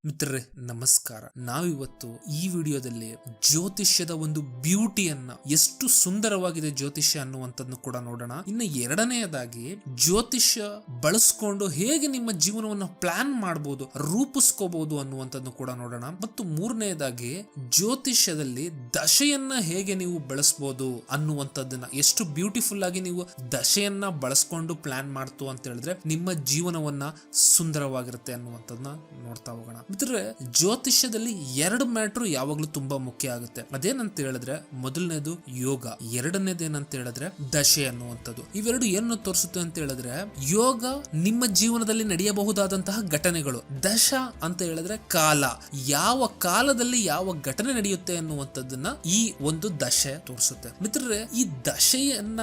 ಮಿತ್ರರೇ ನಮಸ್ಕಾರ. ನಾವಿವತ್ತು ಈ ವಿಡಿಯೋದಲ್ಲಿ ಜ್ಯೋತಿಷ್ಯದ ಒಂದು ಬ್ಯೂಟಿಯನ್ನ, ಎಷ್ಟು ಸುಂದರವಾಗಿದೆ ಜ್ಯೋತಿಷ್ಯ ಅನ್ನುವಂಥದ್ದನ್ನು ಕೂಡ ನೋಡೋಣ. ಇನ್ನು ಎರಡನೆಯದಾಗಿ ಜ್ಯೋತಿಷ್ಯ ಬಳಸ್ಕೊಂಡು ಹೇಗೆ ನಿಮ್ಮ ಜೀವನವನ್ನ ಪ್ಲಾನ್ ಮಾಡಬಹುದು, ರೂಪಿಸ್ಕೋಬಹುದು ಅನ್ನುವಂಥದ್ದು ಕೂಡ ನೋಡೋಣ. ಮತ್ತು ಮೂರನೆಯದಾಗಿ ಜ್ಯೋತಿಷ್ಯದಲ್ಲಿ ದಶೆಯನ್ನ ಹೇಗೆ ನೀವು ಬಳಸಬಹುದು ಅನ್ನುವಂಥದ್ದನ್ನ, ಎಷ್ಟು ಬ್ಯೂಟಿಫುಲ್ ಆಗಿ ನೀವು ದಶೆಯನ್ನ ಬಳಸ್ಕೊಂಡು ಪ್ಲಾನ್ ಮಾಡ್ತು ಅಂತ ಹೇಳಿದ್ರೆ ನಿಮ್ಮ ಜೀವನವನ್ನ ಸುಂದರವಾಗಿರುತ್ತೆ ಅನ್ನುವಂಥದ್ದನ್ನ ನೋಡ್ತಾ ಹೋಗೋಣ. ಮಿತ್ರರೇ, ಜ್ಯೋತಿಷ್ಯದಲ್ಲಿ ಎರಡು ಮ್ಯಾಟ್ರು ಯಾವಾಗ್ಲೂ ತುಂಬಾ ಮುಖ್ಯ ಆಗುತ್ತೆ. ಅದೇನಂತ ಹೇಳಿದ್ರೆ ಮೊದಲನೇದು ಯೋಗ, ಎರಡನೇದೇನಂತ ಹೇಳಿದ್ರೆ ದಶೆ ಅನ್ನುವಂಥದ್ದು. ಇವೆರಡು ಏನು ತೋರಿಸುತ್ತೆ ಅಂತ ಹೇಳಿದ್ರೆ ಯೋಗ ನಿಮ್ಮ ಜೀವನದಲ್ಲಿ ನಡೆಯಬಹುದಾದಂತಹ ಘಟನೆಗಳು, ದಶ ಅಂತ ಹೇಳಿದ್ರೆ ಕಾಲ, ಯಾವ ಕಾಲದಲ್ಲಿ ಯಾವ ಘಟನೆ ನಡೆಯುತ್ತೆ ಅನ್ನುವಂಥದ್ದನ್ನ ಈ ಒಂದು ದಶೆ ತೋರಿಸುತ್ತೆ. ಮಿತ್ರರೇ, ಈ ದಶೆಯನ್ನ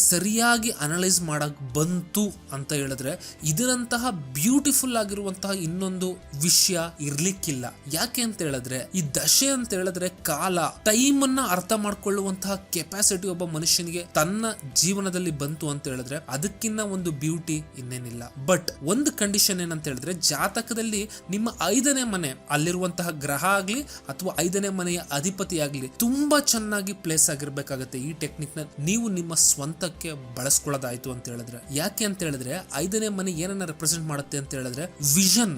ಸರಿಯಾಗಿ ಅನಲೈಸ್ ಮಾಡಕ್ ಬಂತು ಅಂತ ಹೇಳಿದ್ರೆ ಇದರಂತಹ ಬ್ಯೂಟಿಫುಲ್ ಆಗಿರುವಂತಹ ಇನ್ನೊಂದು ವಿಷಯ ಇರ್ಲಿಕ್ಕಿಲ್ಲ. ಯಾಕೆ ಅಂತ ಹೇಳಿದ್ರೆ ಈ ದಶೆ ಅಂತ ಹೇಳಿದ್ರೆ ಕಾಲ, ಟೈಮ್ ಅನ್ನ ಅರ್ಥ ಮಾಡ್ಕೊಳ್ಳುವಂತಹ ಕೆಪಾಸಿಟಿ ಒಬ್ಬ ಮನುಷ್ಯನಿಗೆ ತನ್ನ ಜೀವನದಲ್ಲಿ ಬಂತು ಅಂತ ಹೇಳಿದ್ರೆ ಅದಕ್ಕಿನ್ನ ಒಂದು ಬ್ಯೂಟಿ ಇನ್ನೇನಿಲ್ಲ. ಬಟ್ ಒಂದು ಕಂಡೀಷನ್ ಏನಂತ ಹೇಳಿದ್ರೆ ಜಾತಕದಲ್ಲಿ ನಿಮ್ಮ 5ನೇ ಮನೆ ಅಲ್ಲಿರುವಂತಹ ಗ್ರಹ ಆಗ್ಲಿ ಅಥವಾ 5ನೇ ಮನೆಯ ಅಧಿಪತಿ ಆಗ್ಲಿ ತುಂಬಾ ಚೆನ್ನಾಗಿ ಪ್ಲೇಸ್ ಆಗಿರ್ಬೇಕಾಗತ್ತೆ. ಈ ಟೆಕ್ನಿಕ್ ನ ನೀವು ನಿಮ್ಮ ಸ್ವಂತಕ್ಕೆ ಬಳಸ್ಕೊಳ್ಳೋದಾಯ್ತು ಅಂತ ಹೇಳಿದ್ರೆ. ಯಾಕೆ ಅಂತ ಹೇಳಿದ್ರೆ 5ನೇ ಮನೆ ಏನನ್ನ ರೆಪ್ರೆಸೆಂಟ್ ಮಾಡುತ್ತೆ ಅಂತ ಹೇಳಿದ್ರೆ ವಿಷನ್,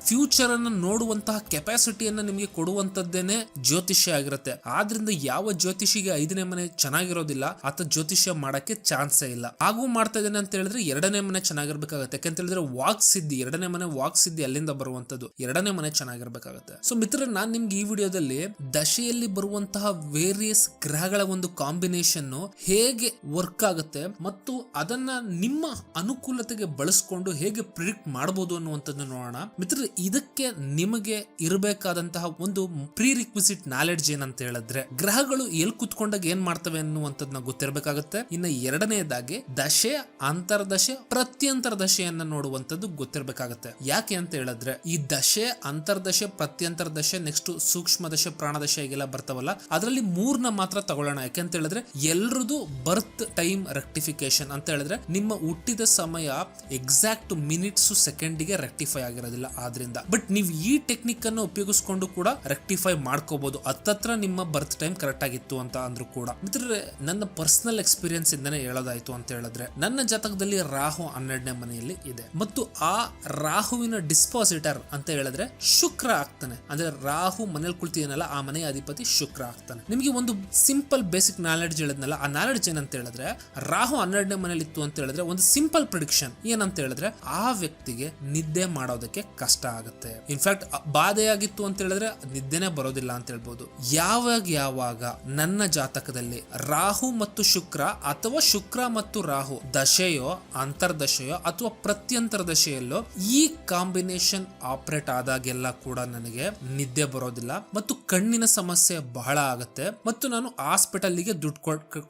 ಫ್ಯೂಚರ್ ಅನ್ನ ನೋಡುವಂತಹ ಕೆಪಾಸಿಟಿಯನ್ನ ನಿಮಗೆ ಕೊಡುವಂತದ್ದೇನೆ ಜ್ಯೋತಿಷ್ಯ ಆಗಿರುತ್ತೆ. ಆದ್ರಿಂದ ಯಾವ ಜ್ಯೋತಿಷಿಗೆ 5ನೇ ಮನೆ ಚೆನ್ನಾಗಿರೋದಿಲ್ಲ ಆತ ಜ್ಯೋತಿಷ್ಯ ಮಾಡಕ್ಕೆ ಚಾನ್ಸೇ ಇಲ್ಲ. ಹಾಗೂ ಮಾಡ್ತಾ ಇದ್ದೇನೆ ಅಂತ ಹೇಳಿದ್ರೆ 2ನೇ ಮನೆ ಚೆನ್ನಾಗಿರ್ಬೇಕಾಗತ್ತೆ. ಯಾಕಂತ ಹೇಳಿದ್ರೆ ವಾಕ್ ಸಿದ್ಧಿ, 2ನೇ ಮನೆ ವಾಕ್ ಸಿದ್ಧಿ ಅಲ್ಲಿಂದ ಬರುವಂತದ್ದು, 2ನೇ ಮನೆ ಚೆನ್ನಾಗಿರ್ಬೇಕಾಗತ್ತೆ. ಸೊ ಮಿತ್ರ, ನಾನ್ ನಿಮ್ಗೆ ಈ ವಿಡಿಯೋದಲ್ಲಿ ದಶೆಯಲ್ಲಿ ಬರುವಂತಹ ವೇರಿಯಸ್ ಗ್ರಹಗಳ ಒಂದು ಕಾಂಬಿನೇಷನ್ ಹೇಗೆ ವರ್ಕ್ ಆಗುತ್ತೆ ಮತ್ತು ಅದನ್ನ ನಿಮ್ಮ ಅನುಕೂಲತೆಗೆ ಬಳಸ್ಕೊಂಡು ಹೇಗೆ ಪ್ರಿಡಿಕ್ಟ್ ಮಾಡಬಹುದು ಅನ್ನುವಂಥದ್ದು ನೋಡೋಣ. ಮಿತ್ರ, ಇದಕ್ಕೆ ನಿಮಗೆ ಇರಬೇಕಾದಂತಹ ಒಂದು ಪ್ರೀ ರಿಕ್ವಿಸಿಟ್ ನಾಲೆಡ್ಜ್ ಏನಂತ ಹೇಳಿದ್ರೆ ಗ್ರಹಗಳು ಎಲ್ಲಿ ಕುತ್ಕೊಂಡಾಗ ಏನ್ ಮಾಡ್ತವೆ ಅನ್ನುವಂಥದ್ದನ್ನ ಗೊತ್ತಿರಬೇಕಾಗುತ್ತೆ. ಇನ್ನು ಎರಡನೆಯದಾಗಿ ದಶೆ, ಅಂತರ್ದಶೆ, ಪ್ರತ್ಯಂತರ ದಶೆಯನ್ನ ನೋಡುವಂಥದ್ದು ಗೊತ್ತಿರಬೇಕಾಗುತ್ತೆ. ಯಾಕೆ ಅಂತ ಹೇಳಿದ್ರೆ ಈ ದಶೆ, ಅಂತರ್ದಶೆ, ಪ್ರತ್ಯಂತರ ದಶೆ, ನೆಕ್ಸ್ಟ್ ಸೂಕ್ಷ್ಮ ದಶೆ, ಪ್ರಾಣದಶೆ ಹೀಗೆಲ್ಲ ಬರ್ತಾವಲ್ಲ, ಅದರಲ್ಲಿ 3ನ ಮಾತ್ರ ತಗೊಳ್ಳೋಣ. ಯಾಕೆಂತ ಹೇಳಿದ್ರೆ ಎಲ್ರದು ಬರ್ತ್ ಟೈಮ್ ರೆಕ್ಟಿಫಿಕೇಶನ್ ಅಂತ ಹೇಳಿದ್ರೆ ನಿಮ್ಮ ಹುಟ್ಟಿದ ಸಮಯ ಎಕ್ಸಾಕ್ಟ್ ಮಿನಿಟ್ಸ್ ಸೆಕೆಂಡಿಗೆ ರೆಕ್ಟಿಫೈ ಆಗಿರೋದಿಲ್ಲ. ಆದ್ರಿಂದ ಬಟ್ ನೀವು ಈ ಟೆಕ್ನಿಕ್ ಅನ್ನು ಉಪಯೋಗಿಸಿಕೊಂಡು ಕೂಡ ರೆಕ್ಟಿಫೈ ಮಾಡ್ಕೋಬಹುದು. ಹತ್ತತ್ರ ನಿಮ್ಮ ಬರ್ತ್ ಟೈಮ್ ಕರೆಕ್ಟ್ ಆಗಿತ್ತು ಅಂತ ಅಂದ್ರೂ ಕೂಡ. ಮಿತ್ರರೇ, ನನ್ನ ಪರ್ಸನಲ್ ಎಕ್ಸ್ಪೀರಿಯನ್ಸ್ ಇಂದಾನೆ ಹೇಳೋದಾಯ್ತು ಅಂತ ಹೇಳಿದ್ರೆ ನನ್ನ ಜಾತಕದಲ್ಲಿ ರಾಹು 12ನೇ ಮನೆಯಲ್ಲಿ ಇದೆ ಮತ್ತು ಆ ರಾಹುವಿನ ಡಿಸ್ಪಾಸಿಟರ್ ಅಂತ ಹೇಳಿದ್ರೆ ಶುಕ್ರ ಆಗ್ತಾನೆ. ಅಂದ್ರೆ ರಾಹು ಮನೇಲಿ ಕುಳಿತಿದನಲ್ಲ, ಆ ಮನೆಯ ಅಧಿಪತಿ ಶುಕ್ರ ಆಗ್ತಾನೆ. ನಿಮಗೆ ಒಂದು ಸಿಂಪಲ್ ಬೇಸಿಕ್ ನಾಲೆಡ್ಜ್ ಹೇಳಿದ್ನಲ್ಲ, ಆ ನಾಲೆಡ್ಜ್ ಏನಂತ ಹೇಳಿದ್ರೆ ರಾಹು 12ನೇ ಮನೇಲಿ ಇತ್ತು ಅಂತ ಹೇಳಿದ್ರೆ ಒಂದು ಸಿಂಪಲ್ ಪ್ರಿಡಿಕ್ಷನ್ ಏನಂತ ಹೇಳಿದ್ರೆ ಆ ವ್ಯಕ್ತಿಗೆ ನಿದ್ದೆ ಮಾಡೋದಕ್ಕೆ ಕಷ್ಟ ಆಗುತ್ತೆ. ಇನ್ಫ್ಯಾಕ್ಟ್ ಬಾಧೆಯಾಗಿತ್ತು ಅಂತ ಹೇಳಿದ್ರೆ ನಿದ್ದೆನೆ ಬರೋದಿಲ್ಲ ಅಂತ ಹೇಳ್ಬೋದು. ಯಾವಾಗ ನನ್ನ ಜಾತಕದಲ್ಲಿ ರಾಹು ಮತ್ತು ಶುಕ್ರ ಅಥವಾ ಶುಕ್ರ ಮತ್ತು ರಾಹು ದಶೆಯೋ, ಅಂತರ್ದಶೆಯೋ ಅಥವಾ ಪ್ರತ್ಯಂತರ ದಶೆಯಲ್ಲೋ ಈ ಕಾಂಬಿನೇಷನ್ ಆಪರೇಟ್ ಆದಾಗೆಲ್ಲ ಕೂಡ ನನಗೆ ನಿದ್ದೆ ಬರೋದಿಲ್ಲ ಮತ್ತು ಕಣ್ಣಿನ ಸಮಸ್ಯೆ ಬಹಳ ಆಗುತ್ತೆ ಮತ್ತು ನಾನು ಹಾಸ್ಪಿಟಲ್ಗೆ ದುಡ್ಡು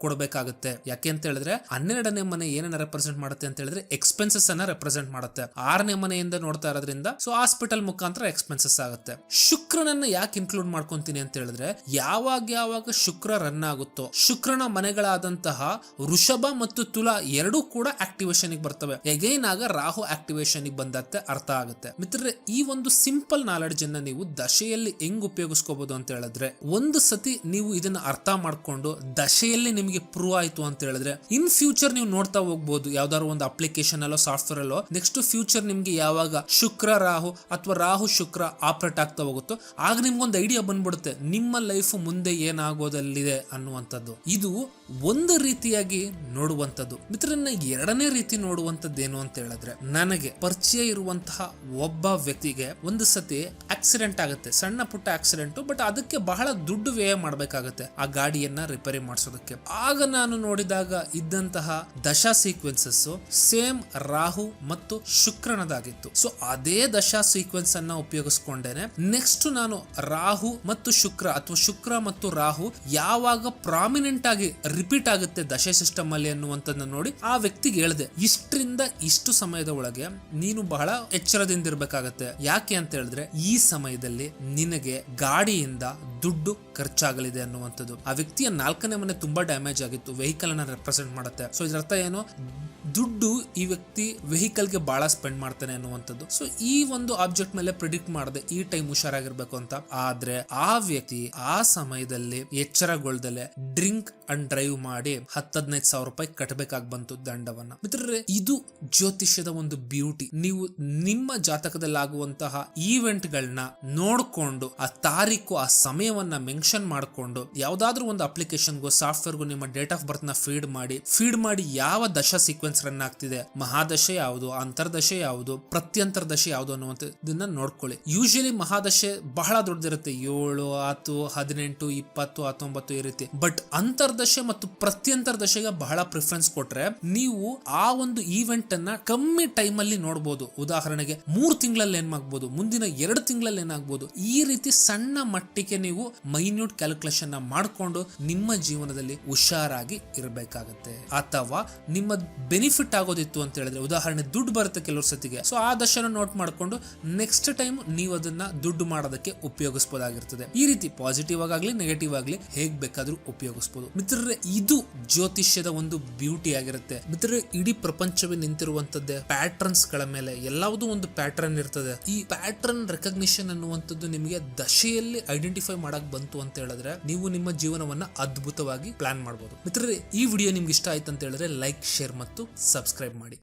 ಕೊಡಬೇಕಾಗುತ್ತೆ. ಯಾಕೆ ಅಂತ ಹೇಳಿದ್ರೆ 12ನೇ ಮನೆ ಏನನ್ನ ರೆಪ್ರೆಸೆಂಟ್ ಮಾಡುತ್ತೆ ಅಂತ ಹೇಳಿದ್ರೆ ಎಕ್ಸ್ಪೆನ್ಸಸ್ ಅನ್ನ ರೆಪ್ರೆಸೆಂಟ್ ಮಾಡುತ್ತೆ. 6ನೇ ಮನೆಯಿಂದ ನೋಡ್ತಾ ಇರೋದ್ರಿಂದ ಸೊ ಹಾಸ್ಪಿಟಲ್ ಮುಖಾಂತರ ಎಕ್ಸ್ಪೆನ್ಸಸ್ ಆಗುತ್ತೆ. ಶುಕ್ರನನ್ನ ಯಾಕೆ ಇನ್ಕ್ಲೂಡ್ ಮಾಡ್ಕೊಂತೀನಿ ಅಂತ ಹೇಳಿದ್ರೆ ಯಾವಾಗ ಶುಕ್ರ ರನ್ ಆಗುತ್ತೋ ಶುಕ್ರನ ಮನೆಗಳಾದಂತಹ ವೃಷಭ ಮತ್ತು ತುಲಾ ಎರಡೂ ಕೂಡ ಆಕ್ಟಿವೇಶನ್ ಬರ್ತವೆ. ಎಗೈನ್ ಆಗ ರಾಹು ಆಕ್ಟಿವೇಶನ್ ಬಂದತ್ತೆ ಅರ್ಥ ಆಗುತ್ತೆ. ಮಿತ್ರರೇ, ಈ ಒಂದು ಸಿಂಪಲ್ ನಾಲೆಡ್ಜ್ ಅನ್ನ ನೀವು ದಶೆಯಲ್ಲಿ ಹೆಂಗ್ ಉಪಯೋಗಿಸ್ಕೋಬಹುದು ಅಂತ ಹೇಳಿದ್ರೆ ಒಂದು ಸತಿ ನೀವು ಇದನ್ನ ಅರ್ಥ ಮಾಡ್ಕೊಂಡು ದಶೆಯಲ್ಲಿ ನಿಮಗೆ ಪ್ರೂವ್ ಆಯ್ತು ಅಂತ ಹೇಳಿದ್ರೆ ಇನ್ ಫ್ಯೂಚರ್ ನೀವು ನೋಡ್ತಾ ಹೋಗ್ಬಹುದು. ಯಾವ್ದಾದ್ರು ಒಂದು ಅಪ್ಲಿಕೇಶನ್ ಅಲ್ಲೋ ಸಾಫ್ಟ್ವೇರ್ ಅಲ್ಲೋ ನೆಕ್ಸ್ಟ್ ಫ್ಯೂಚರ್ ನಿಮ್ಗೆ ಯಾವಾಗ ಶುಕ್ರ ರಾಹು ಅಥವಾ ರಾಹು ಶುಕ್ರ ಆಪರೇಟ್ ಆಗ್ತಾ ಹೋಗುತ್ತೋ ಆಗ ನಿಮ್ಗೊಂದು ಐಡಿಯಾ ಬಂದ್ಬಿಡುತ್ತೆ ನಿಮ್ಮ ಲೈಫ್ ಮುಂದೆ ಏನಾಗೋದಲ್ಲಿದೆ ಅನ್ನುವಂಥದ್ದು. ಇದು ಒಂದು ರೀತಿಯಾಗಿ ನೋಡುವಂಥದ್ದು. ಮಿತ್ರರನ್ನ ಎರಡನೇ ರೀತಿ ನೋಡುವಂಥದ್ದು ಏನು ಅಂತ ಹೇಳಿದ್ರೆ ನನಗೆ ಪರಿಚಯ ಇರುವಂತಹ ಒಬ್ಬ ವ್ಯಕ್ತಿಗೆ ಒಂದು ಸತಿ ಆಕ್ಸಿಡೆಂಟ್ ಆಗುತ್ತೆ, ಸಣ್ಣ ಪುಟ್ಟ ಆಕ್ಸಿಡೆಂಟ್, ಬಟ್ ಅದಕ್ಕೆ ಬಹಳ ದುಡ್ಡು ವ್ಯಯ ಮಾಡಬೇಕಾಗುತ್ತೆ ಆ ಗಾಡಿಯನ್ನ ರಿಪೇರಿ ಮಾಡಿಸೋದಕ್ಕೆ. ಆಗ ನಾನು ನೋಡಿದಾಗ ಇದ್ದಂತಹ ದಶಾ ಸೀಕ್ವೆನ್ಸಸ್ ಸೇಮ್ ರಾಹು ಮತ್ತು ಶುಕ್ರನದಾಗಿತ್ತು. ಸೊ ಅದೇ ದಶಾ ಸೀಕ್ವೆನ್ಸ್ ಅನ್ನ ಉಪಯೋಗಿಸ್ಕೊಂಡೇನೆ ನೆಕ್ಸ್ಟ್ ನಾನು ರಾಹು ಮತ್ತು ಶುಕ್ರ ಅಥವಾ ಶುಕ್ರ ಮತ್ತು ರಾಹು ಯಾವಾಗ ಪ್ರಾಮಿನೆಂಟ್ ಆಗಿ ರಿಪೀಟ್ ಆಗುತ್ತೆ ದಶೆ ಸಿಸ್ಟಮ್ ಅಲ್ಲಿ ಅನ್ನುವಂಥದ್ದನ್ನ ನೋಡಿ ಆ ವ್ಯಕ್ತಿಗೆ ಹೇಳಿದೆ, ಇಷ್ಟರಿಂದ ಇಷ್ಟು ಸಮಯದ ಒಳಗೆ ನೀನು ಬಹಳ ಎಚ್ಚರದಿಂದ ಇರಬೇಕಾಗತ್ತೆ. ಯಾಕೆ ಅಂತ ಹೇಳಿದ್ರೆ ಈ ಸಮಯದಲ್ಲಿ ನಿನಗೆ ಗಾಡಿಯಿಂದ ದುಡ್ಡು ಖರ್ಚಾಗಲಿದೆ ಅನ್ನುವಂಥದ್ದು. ಆ ವ್ಯಕ್ತಿಯ 4ನೇ ಮನೆ ತುಂಬಾ ಡ್ಯಾಮೇಜ್ ಆಗಿತ್ತು, ವೆಹಿಕಲ್ ಅನ್ನ ರೆಪ್ರೆಸೆಂಟ್ ಮಾಡುತ್ತೆ. ಸೊ ಇದರ ಅರ್ಥ ಏನು, ದುಡ್ಡು ಈ ವ್ಯಕ್ತಿ ವೆಹಿಕಲ್ಗೆ ಬಹಳ ಸ್ಪೆಂಡ್ ಮಾಡ್ತಾನೆ ಅನ್ನುವಂಥದ್ದು. ಸೊ ಈ ಒಂದು ಆಬ್ಜೆಕ್ಟ್ ಮೇಲೆ ಪ್ರಿಡಿಕ್ಟ್ ಮಾಡದೆ ಈ ಟೈಮ್ ಹುಷಾರಾಗಿರ್ಬೇಕು ಅಂತ. ಆದ್ರೆ ಆ ವ್ಯಕ್ತಿ ಆ ಸಮಯದಲ್ಲಿ ಎಚ್ಚರಗೊಳ್ದಲೆ ಡ್ರಿಂಕ್ ಅಂಡ್ ಡ್ರೈವ್ ಮಾಡಿ 10-15 ಸಾವಿರ ರೂಪಾಯಿ ಕಟ್ಟಬೇಕಾಗಿ ಬಂತು ದಂಡವನ್ನ. ಮಿತ್ರರೇ, ಇದು ಜ್ಯೋತಿಷ್ಯದ ಒಂದು ಬ್ಯೂಟಿ. ನೀವು ನಿಮ್ಮ ಜಾತಕದಲ್ಲಿ ಆಗುವಂತಹ ಈವೆಂಟ್ ಗಳನ್ನ ನೋಡ್ಕೊಂಡು ಆ ತಾರೀಕು ಆ ಸಮಯವನ್ನ ಮೆನ್ಷನ್ ಮಾಡ್ಕೊಂಡು ಯಾವ್ದಾದ್ರು ಒಂದು ಅಪ್ಲಿಕೇಶನ್ಗೂ ಸಾಫ್ಟ್ವೇರ್ಗೂ ನಿಮ್ಮ ಡೇಟ್ ಆಫ್ ಬರ್ತ್ ನ ಫೀಡ್ ಮಾಡಿ ಯಾವ ದಶ ಸೀಕ್ವೆನ್ಸ್ ರನ್ ಆಗ್ತಿದೆ, ಮಹಾದಶೆ ಯಾವುದು, ಅಂತರ್ದಶೆ ಯಾವುದು, ಪ್ರತ್ಯಂತರ ದಶೆ ಯಾವುದು ಅನ್ನುವಂಥದ್ದನ್ನ ನೋಡ್ಕೊಳ್ಳಿ. ಯೂಶಲಿ ಮಹಾದಶೆ ಬಹಳ ದೊಡ್ಡದಿರುತ್ತೆ, 7, 10, 18, 20, 19 ಈ ರೀತಿ. ಬಟ್ ಅಂತರ್ದಶೆ ಮತ್ತು ಪ್ರತ್ಯಂತರ ದಶೆಗೆ ಬಹಳ ಪ್ರಿಫರೆನ್ಸ್ ಕೊಟ್ರೆ ನೀವು ಆ ಒಂದು ಈವೆಂಟ್ ಅನ್ನ ಕಮ್ಮಿ ಟೈಮ್ ಅಲ್ಲಿ ನೋಡಬಹುದು. ಉದಾಹರಣೆಗೆ 3 ತಿಂಗಳಲ್ಲಿ ಏನಾಗಬಹುದು, ಮುಂದಿನ 2 ತಿಂಗಳಲ್ಲಿ ಏನಾಗಬಹುದು, ಈ ರೀತಿ ಸಣ್ಣ ಮಟ್ಟಿಗೆ ನೀವು ಮೈನ್ಯೂಟ್ ಕ್ಯಾಲ್ಕುಲೇಷನ್ ನ ಮಾಡಿಕೊಂಡು ನಿಮ್ಮ ಜೀವನದಲ್ಲಿ ಹುಷಾರಾಗಿ ಇರಬೇಕಾಗತ್ತೆ. ಅಥವಾ ನಿಮ್ಮ ಬೆನಿಫಿಟ್ ಆಗೋದಿತ್ತು ಅಂತ ಹೇಳಿದ್ರೆ, ಉದಾಹರಣೆ ದುಡ್ಡು ಬರುತ್ತೆ ಕೆಲವ್ರ ಸತಿಗೆ, ಸೊ ಆ ದಶನ ನೋಟ್ ಮಾಡ್ಕೊಂಡು ನೆಕ್ಸ್ಟ್ ಟೈಮ್ ನೀವು ಅದನ್ನ ದುಡ್ಡು ಮಾಡೋದಕ್ಕೆ ಉಪಯೋಗಿಸಬಹುದಾಗಿರ್ತದೆ. ಈ ರೀತಿ ಪಾಸಿಟಿವ್ ಆಗಲಿ ನೆಗೆಟಿವ್ ಆಗಲಿ ಹೇಗ್ ಬೇಕಾದ್ರೂ ಉಪಯೋಗಿಸಬಹುದು. ಮಿತ್ರರೇ, ಇದು ಜ್ಯೋತಿಷ್ಯದ ಒಂದು ಬ್ಯೂಟಿ ಆಗಿರುತ್ತೆ. ಮಿತ್ರರೇ, ಇಡೀ ಪ್ರಪಂಚವೇ ನಿಂತಿರುವಂತದ್ದೇ ಪ್ಯಾಟ್ರನ್ಸ್ ಗಳ ಮೇಲೆ. ಎಲ್ಲಾವುದು ಒಂದು ಪ್ಯಾಟ್ರನ್ ಇರ್ತದೆ. ಈ ಪ್ಯಾಟ್ರನ್ ರೆಕಗ್ನಿಷನ್ ಅನ್ನುವಂಥದ್ದು ನಿಮಗೆ ದಶೆಯಲ್ಲಿ ಐಡೆಂಟಿಫೈ ಮಾಡಕ್ ಬಂತು ಅಂತ ಹೇಳಿದ್ರೆ ನೀವು ನಿಮ್ಮ ಜೀವನವನ್ನ ಅದ್ಭುತವಾಗಿ ಪ್ಲಾನ್ ಮಾಡಬಹುದು. ಮಿತ್ರರೇ, ಈ ವಿಡಿಯೋ ನಿಮ್ಗೆ ಇಷ್ಟ ಆಯ್ತು ಅಂತ ಹೇಳಿದ್ರೆ ಲೈಕ್, ಶೇರ್ ಮತ್ತು ಸಬ್ಸ್ಕ್ರೈಬ್ ಮಾಡಿ.